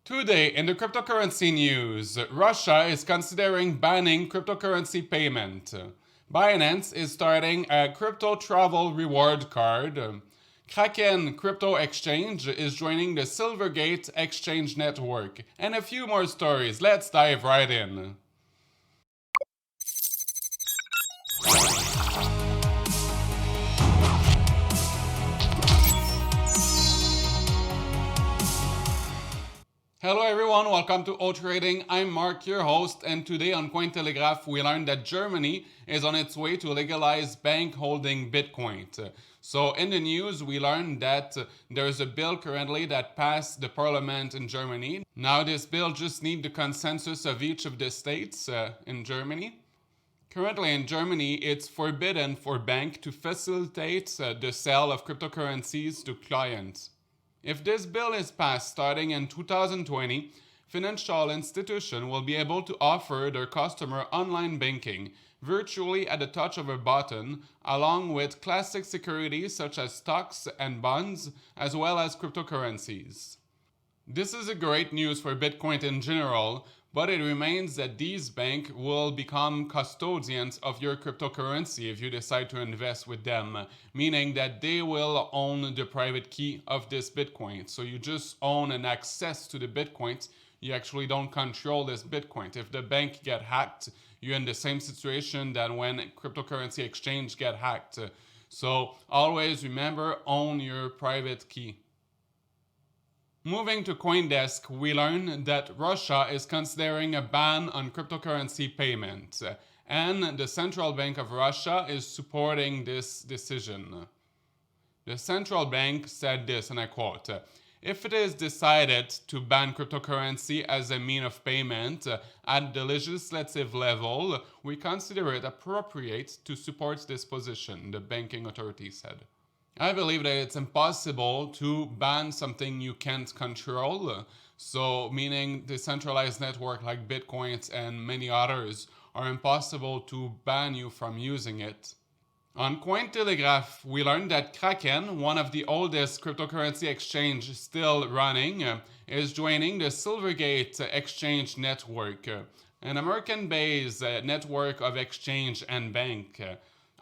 Today, in the cryptocurrency news, Russia is considering banning cryptocurrency payment. Binance is starting a Crypto Traver Reward card. Kraken Crypto Exchange is joining the Silvergate Exchange Network. And a few more stories. Let's dive right in. Hello everyone, welcome to O Trading. I'm Mark, your host, and today on Cointelegraph we learned that Germany is on its way to legalize bank holding Bitcoin. So in the news we learned that there's a bill currently that passed the parliament in Germany. Now this bill just needs the consensus of each of the states in Germany. Currently in Germany, it's forbidden for banks to facilitate the sale of cryptocurrencies to clients. If this bill is passed starting in 2020, financial institutions will be able to offer their customer online banking virtually at the touch of a button, along with classic securities such as stocks and bonds, as well as cryptocurrencies. This is a great news for Bitcoin in general, but it remains that these banks will become custodians of your cryptocurrency if you decide to invest with them, meaning that they will own the private key of this Bitcoin. So you just own an access to the Bitcoin. You actually don't control this Bitcoin. If the bank get hacked, you're in the same situation that when cryptocurrency exchange get hacked. So always remember, own your private key. Moving to CoinDesk, we learn that Russia is considering a ban on cryptocurrency payment, and the Central Bank of Russia is supporting this decision. The central bank said this, and I quote, "If it is decided to ban cryptocurrency as a mean of payment at the legislative level, we consider it appropriate to support this position," the banking authority said. I believe that it's impossible to ban something you can't control. So, meaning decentralized network like Bitcoin and many others are impossible to ban you from using it. On Cointelegraph, we learned that Kraken, one of the oldest cryptocurrency exchange still running, is joining the Silvergate Exchange Network, an American-based network of exchange and bank,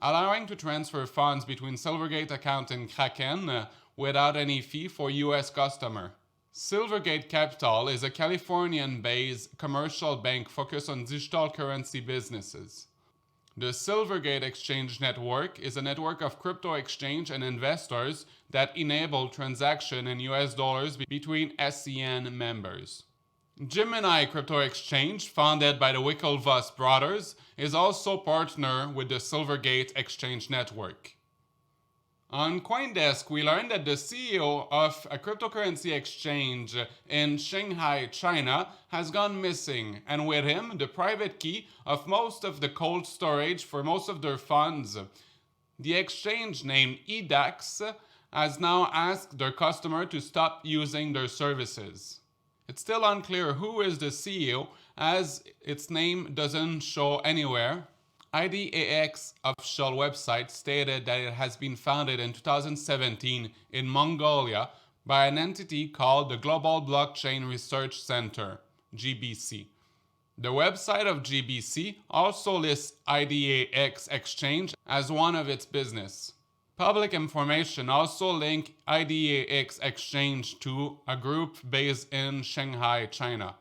allowing to transfer funds between Silvergate account and Kraken without any fee for US customer. Silvergate Capital is a Californian-based commercial bank focused on digital currency businesses. The Silvergate Exchange Network is a network of crypto exchange and investors that enable transaction in US dollars between SCN members. Gemini Crypto Exchange, founded by the Winklevoss brothers, is also partner with the Silvergate Exchange Network. On CoinDesk, we learned that the CEO of a cryptocurrency exchange in Shanghai, China, has gone missing, and with him, the private key of most of the cold storage for most of their funds. The exchange, named IDAX, has now asked their customer to stop using their services. It's still unclear who is the CEO, as its name doesn't show anywhere. IDAX official website stated that it has been founded in 2017 in Mongolia by an entity called the Global Blockchain Research Center, GBC. The website of GBC also lists IDAX Exchange as one of its business. Public information also link IDAX Exchange to a group based in Shanghai, China.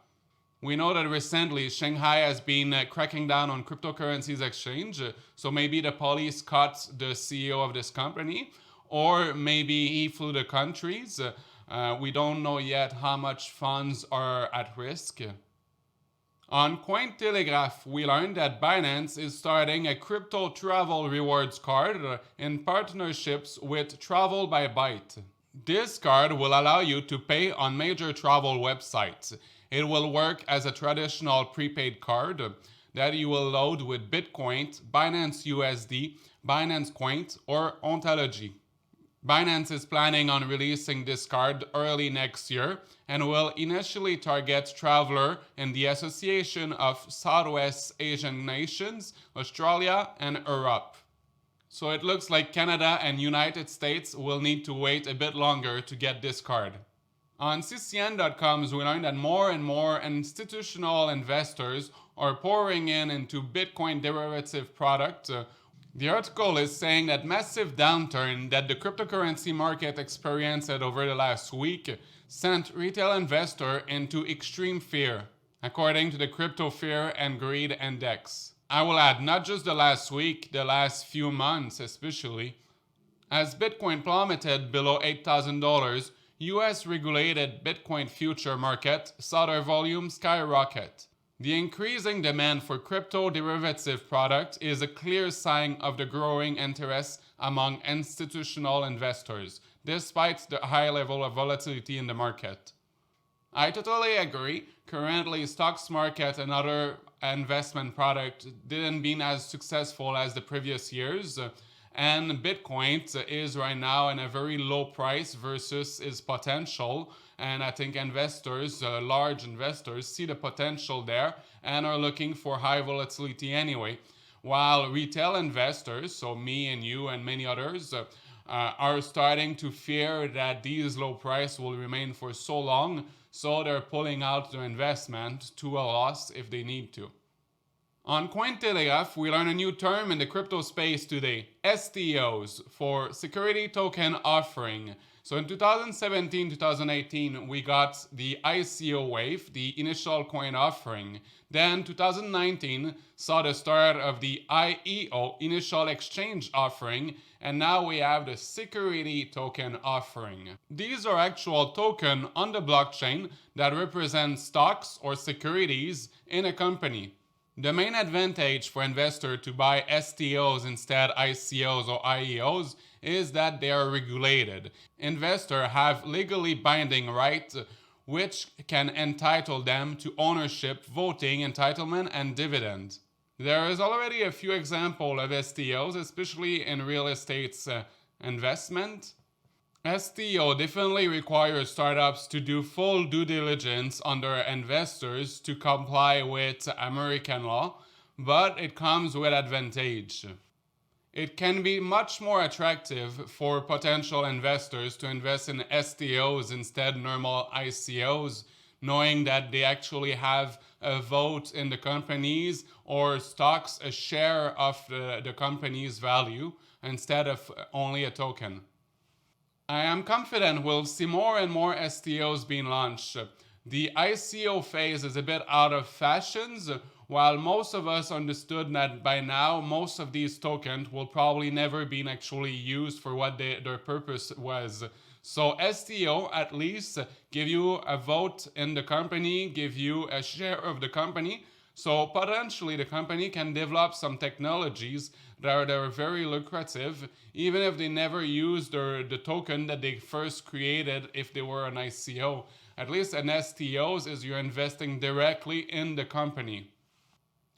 We know that recently Shanghai has been cracking down on cryptocurrencies exchange, so maybe the police caught the CEO of this company, or maybe he flew the countries. We don't know yet how much funds are at risk. On Cointelegraph, we learned that Binance is starting a Crypto Traver Rewards card in partnerships with Travel by Byte. This card will allow you to pay on major travel websites. It will work as a traditional prepaid card that you will load with Bitcoin, Binance USD, Binance Coin, or Ontology. Binance is planning on releasing this card early next year and will initially target travelers in the Association of Southwest Asian Nations, Australia, and Europe. So it looks like Canada and United States will need to wait a bit longer to get this card. On ccn.com, we learned that more and more institutional investors are pouring into Bitcoin derivative product. The article is saying that massive downturn that the cryptocurrency market experienced over the last week sent retail investors into extreme fear, according to the Crypto Fear and Greed Index. I will add not just the last week, the last few months especially. As Bitcoin plummeted below $8,000, US regulated Bitcoin future market saw their volume skyrocket. The increasing demand for crypto derivative products is a clear sign of the growing interest among institutional investors, despite the high level of volatility in the market. I totally agree. Currently, stocks market and other investment products didn't been as successful as the previous years. And Bitcoin is right now in a very low price versus its potential. And I think investors, large investors, see the potential there and are looking for high volatility anyway. While retail investors, so me and you and many others, are starting to fear that these low prices will remain for so long, so they're pulling out their investment to a loss if they need to. On Cointelegraph, we learn a new term in the crypto space today, STOs, for Security Token Offering. So in 2017-2018, we got the ICO wave, the initial coin offering. Then 2019 saw the start of the IEO, initial exchange offering, and now we have the security token offering. These are actual tokens on the blockchain that represent stocks or securities in a company. The main advantage for investors to buy STOs instead ICOs or IEOs is that they are regulated. Investors have legally binding rights which can entitle them to ownership, voting, entitlement, and dividend. There is already a few examples of STOs, especially in real estate investment. STO definitely requires startups to do full due diligence on their investors to comply with American law, but it comes with advantage. It can be much more attractive for potential investors to invest in STOs instead of normal ICOs, knowing that they actually have a vote in the companies or stocks, a share of the company's value, instead of only a token. I am confident we'll see more and more STOs being launched. The ICO phase is a bit out of fashion, while most of us understood that by now most of these tokens will probably never be actually used for what their purpose was. So STO at least give you a vote in the company, give you a share of the company. So potentially the company can develop some technologies that are very lucrative, even if they never used the token that they first created if they were an ICO. At least an STOs is you're investing directly in the company.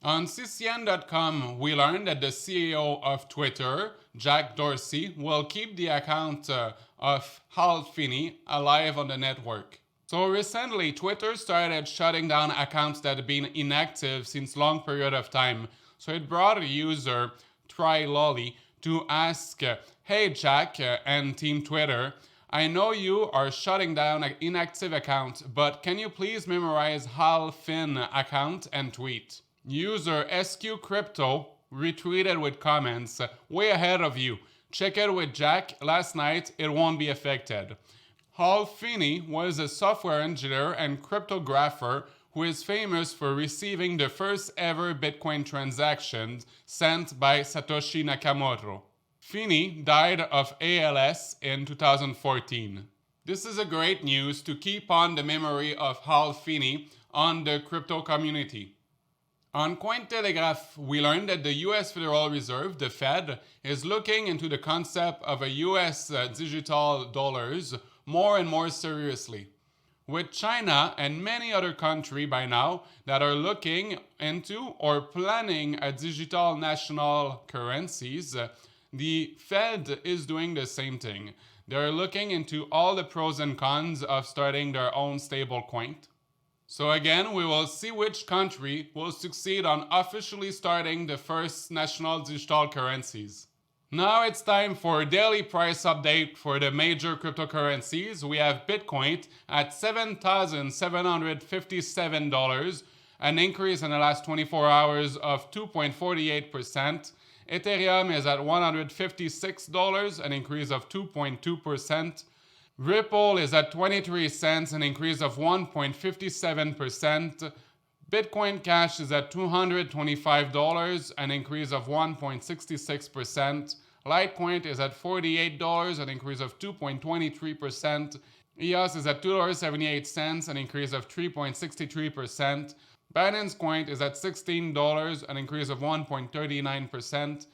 On ccn.com, we learned that the CEO of Twitter, Jack Dorsey, will keep the account of Hal Feeny alive on the network. So recently, Twitter started shutting down accounts that have been inactive since long period of time. So it brought a user, TryLolly, to ask, "Hey Jack and Team Twitter, I know you are shutting down an inactive account, but can you please memorize Hal Finn account and tweet?" User SQ Crypto retweeted with comments, "Way ahead of you. Check it with Jack. Last night, it won't be affected." Hal Feeny was a software engineer and cryptographer who is famous for receiving the first ever Bitcoin transactions sent by Satoshi Nakamoto. Feeny died of ALS in 2014. This is a great news to keep on the memory of Hal Feeny on the crypto community. On Cointelegraph, we learned that the US Federal Reserve, the Fed, is looking into the concept of a US digital dollars more and more seriously. With China and many other countries by now that are looking into or planning a digital national currencies, the Fed is doing the same thing. They're looking into all the pros and cons of starting their own stablecoin. So again, we will see which country will succeed on officially starting the first national digital currencies. Now it's time for a daily price update for the major cryptocurrencies. We have Bitcoin at $7,757, an increase in the last 24 hours of 2.48%. Ethereum is at $156, an increase of 2.2%. Ripple is at 23 cents, an increase of 1.57%. Bitcoin Cash is at $225, an increase of 1.66%. Litecoin is at $48, an increase of 2.23%. EOS is at $2.78, an increase of 3.63%. Binance Coin is at $16, an increase of 1.39%.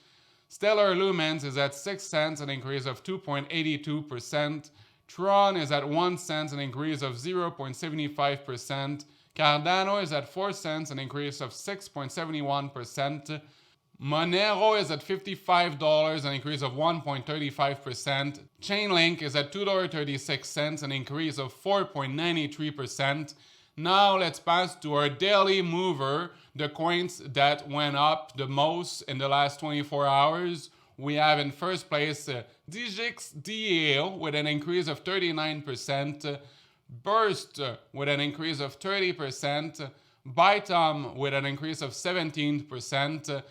Stellar Lumens is at 6 cents, an increase of 2.82%. Tron is at 1 cent, an increase of 0.75%. Cardano is at 4 cents, an increase of 6.71%. Monero is at $55, an increase of 1.35%. Chainlink is at $2.36, an increase of 4.93%. Now let's pass to our daily mover, the coins that went up the most in the last 24 hours. We have in first place Digix DEO with an increase of 39%. Burst with an increase of 30%, Bytom with an increase of 17%,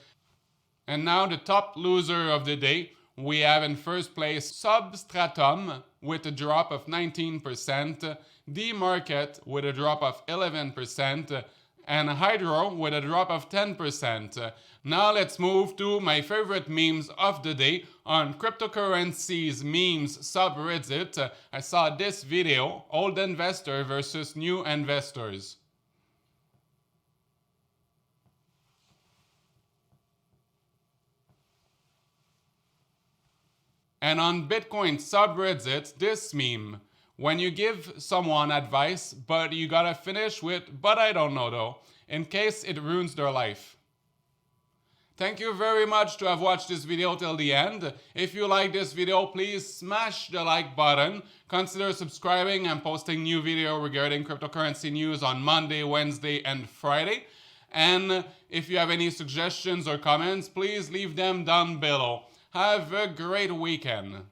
and now the top loser of the day, we have in first place Substratum with a drop of 19%, D-Market with a drop of 11%, and Hydro with a drop of 10%. Now let's move to my favorite memes of the day on cryptocurrencies memes subreddit. I saw this video, old investor versus new investors. And on Bitcoin subreddit, this meme. When you give someone advice, but you gotta finish with, but I don't know though, in case it ruins their life. Thank you very much to have watched this video till the end. If you like this video, please smash the like button. Consider subscribing. I'm posting new video regarding cryptocurrency news on Monday, Wednesday, and Friday. And if you have any suggestions or comments, please leave them down below. Have a great weekend.